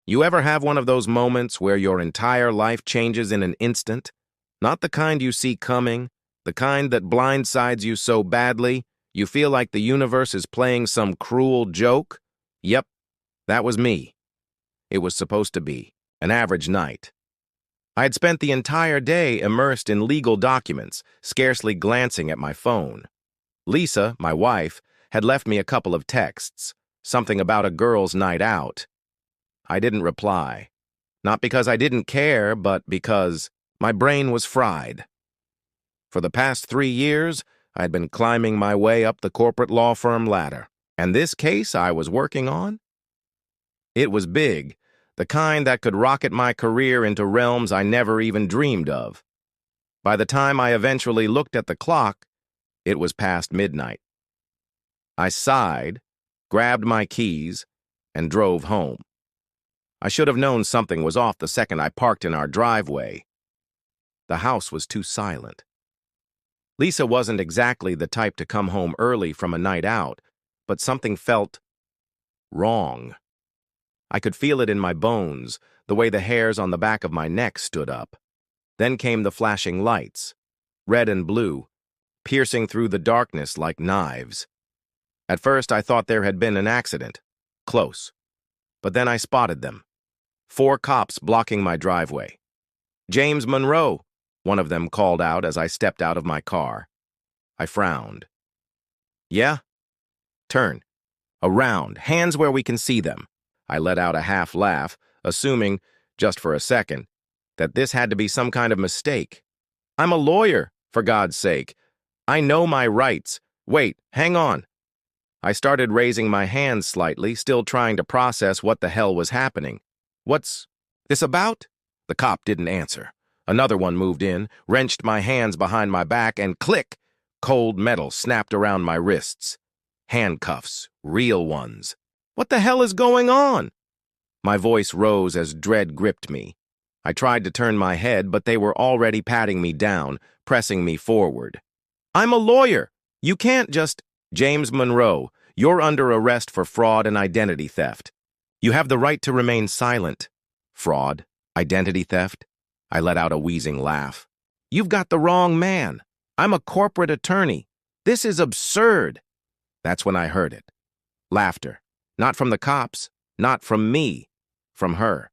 You ever have one of those moments where your entire life changes in an instant? Not the kind you see coming, the kind that blindsides you so badly, you feel like the universe is playing some cruel joke? Yep, that was me. It was supposed to be an average night. I had spent the entire day immersed in legal documents, scarcely glancing at my phone. Lisa, my wife, had left me a couple of texts, something about a girls' night out. I didn't reply. Not because I didn't care, but because my brain was fried. For the past 3 years, I'd been climbing my way up the corporate law firm ladder. And this case I was working on? It was big, the kind that could rocket my career into realms I never even dreamed of. By the time I eventually looked at the clock, it was past midnight. I sighed, grabbed my keys, and drove home. I should have known something was off the second I parked in our driveway. The house was too silent. Lisa wasn't exactly the type to come home early from a night out, but something felt wrong. I could feel it in my bones, the way the hairs on the back of my neck stood up. Then came the flashing lights, red and blue, piercing through the darkness like knives. At first I thought there had been an accident, close. But then I spotted them. 4 cops blocking my driveway. "James Monroe," one of them called out as I stepped out of my car. I frowned. "Yeah?" "Turn. Around. Hands where we can see them." I let out a half laugh, assuming, just for a second, that this had to be some kind of mistake. "I'm a lawyer, for God's sake. I know my rights. Wait, hang on." I started raising my hands slightly, still trying to process what the hell was happening. "What's this about?" The cop didn't answer. Another one moved in, wrenched my hands behind my back, and click! Cold metal snapped around my wrists. Handcuffs, real ones. "What the hell is going on?" My voice rose as dread gripped me. I tried to turn my head, but they were already patting me down, pressing me forward. "I'm a lawyer. You can't just—" "James Monroe, you're under arrest for fraud and identity theft. You have the right to remain silent." "Fraud? Identity theft?" I let out a wheezing laugh. "You've got the wrong man. I'm a corporate attorney. This is absurd." That's when I heard it. Laughter. Not from the cops, not from me, from her.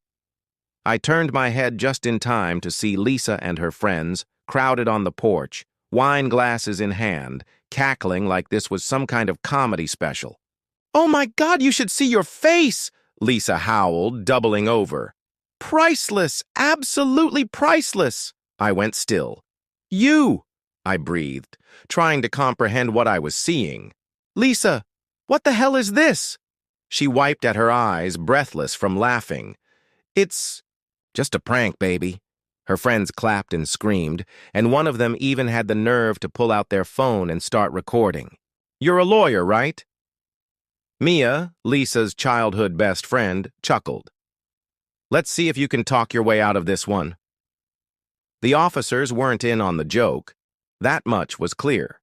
I turned my head just in time to see Lisa and her friends crowded on the porch, wine glasses in hand, cackling like this was some kind of comedy special. "Oh my God, you should see your face!" Lisa howled, doubling over. "Priceless, absolutely priceless!" I went still. "You!" I breathed, trying to comprehend what I was seeing. "Lisa, what the hell is this?" She wiped at her eyes, breathless from laughing. "It's just a prank, baby." Her friends clapped and screamed, and one of them even had the nerve to pull out their phone and start recording. "You're a lawyer, right?" Mia, Lisa's childhood best friend, chuckled. "Let's see if you can talk your way out of this one." The officers weren't in on the joke. That much was clear.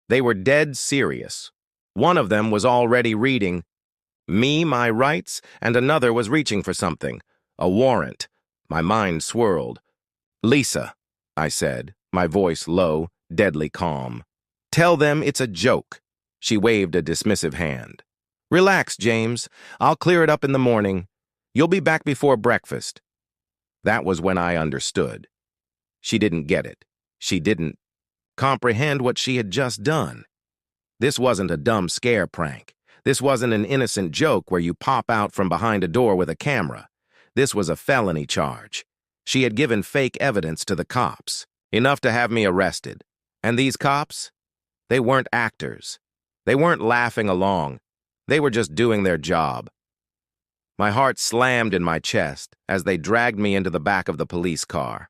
They were dead serious. One of them was already reading me my rights, and another was reaching for something, a warrant. My mind swirled. "Lisa," I said, my voice low, deadly calm. "Tell them it's a joke." She waved a dismissive hand. "Relax, James. I'll clear it up in the morning. You'll be back before breakfast." That was when I understood. She didn't get it. She didn't comprehend what she had just done. This wasn't a dumb scare prank. This wasn't an innocent joke where you pop out from behind a door with a camera. This was a felony charge. She had given fake evidence to the cops, enough to have me arrested. And these cops? They weren't actors. They weren't laughing along. They were just doing their job. My heart slammed in my chest as they dragged me into the back of the police car.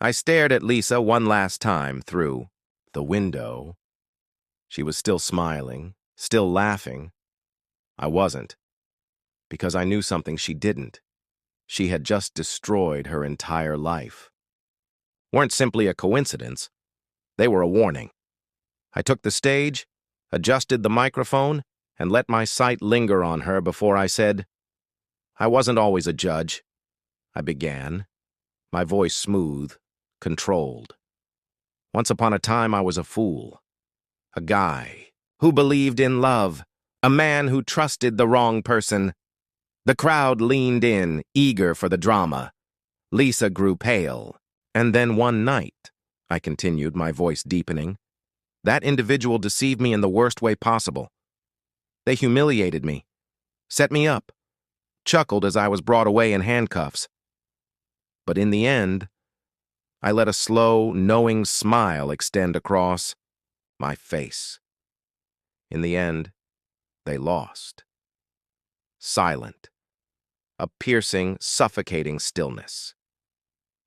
I stared at Lisa one last time through the window. She was still smiling, still laughing. I wasn't, because I knew something she didn't. She had just destroyed her entire life. Weren't simply a coincidence. They were a warning. I took the stage, adjusted the microphone, and let my sight linger on her before I said, I wasn't always a judge, I began, my voice smooth, controlled. Once upon a time, I was a fool. A guy who believed in love. A man who trusted the wrong person. The crowd leaned in, eager for the drama. Lisa grew pale. And then one night, I continued, my voice deepening, that individual deceived me in the worst way possible. They humiliated me, set me up, chuckled as I was brought away in handcuffs. But in the end, I let a slow, knowing smile extend across my face. In the end, they lost. Silent. A piercing, suffocating stillness.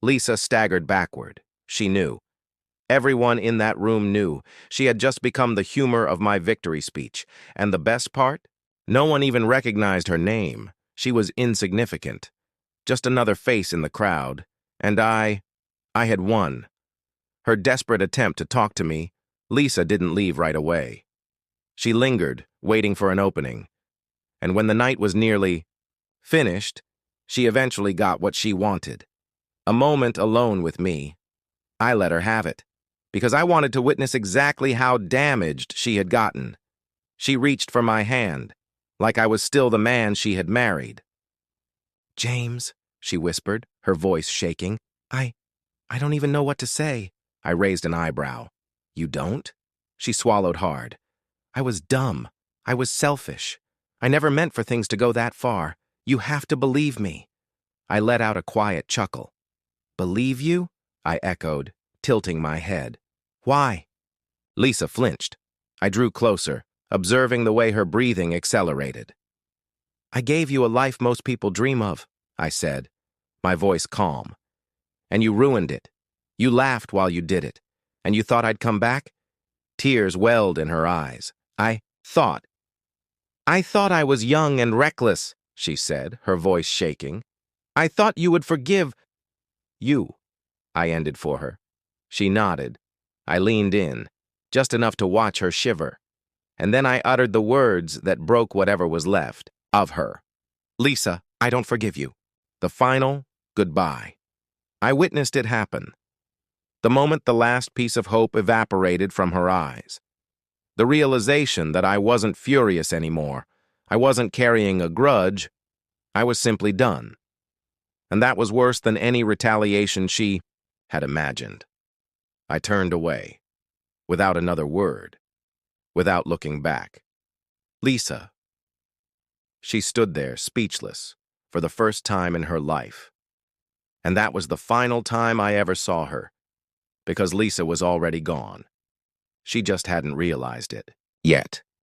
Lisa staggered backward. She knew. Everyone in that room knew. She had just become the humor of my victory speech. And the best part? No one even recognized her name. She was insignificant. Just another face in the crowd. And I had won. Her desperate attempt to talk to me, Lisa didn't leave right away. She lingered, waiting for an opening. And when the night was nearly finished, she eventually got what she wanted. A moment alone with me. I let her have it, because I wanted to witness exactly how damaged she had gotten. She reached for my hand, like I was still the man she had married. "James," she whispered, her voice shaking. I don't even know what to say." I raised an eyebrow. "You don't?" She swallowed hard. "I was dumb. I was selfish. I never meant for things to go that far. You have to believe me." I let out a quiet chuckle. "Believe you?" I echoed, tilting my head. "Why?" Lisa flinched. I drew closer, observing the way her breathing accelerated. "I gave you a life most people dream of," I said, my voice calm. "And you ruined it. You laughed while you did it. And you thought I'd come back?" Tears welled in her eyes. I thought I was young and reckless," she said, her voice shaking. "I thought you would forgive you," I ended for her. She nodded. I leaned in, just enough to watch her shiver. And then I uttered the words that broke whatever was left of her. "Lisa, I don't forgive you." The final goodbye. I witnessed it happen. The moment the last piece of hope evaporated from her eyes. The realization that I wasn't furious anymore. I wasn't carrying a grudge. I was simply done. And that was worse than any retaliation she had imagined. I turned away, without another word, without looking back. "Lisa." She stood there, speechless, for the first time in her life. And that was the final time I ever saw her, because Lisa was already gone. She just hadn't realized it yet.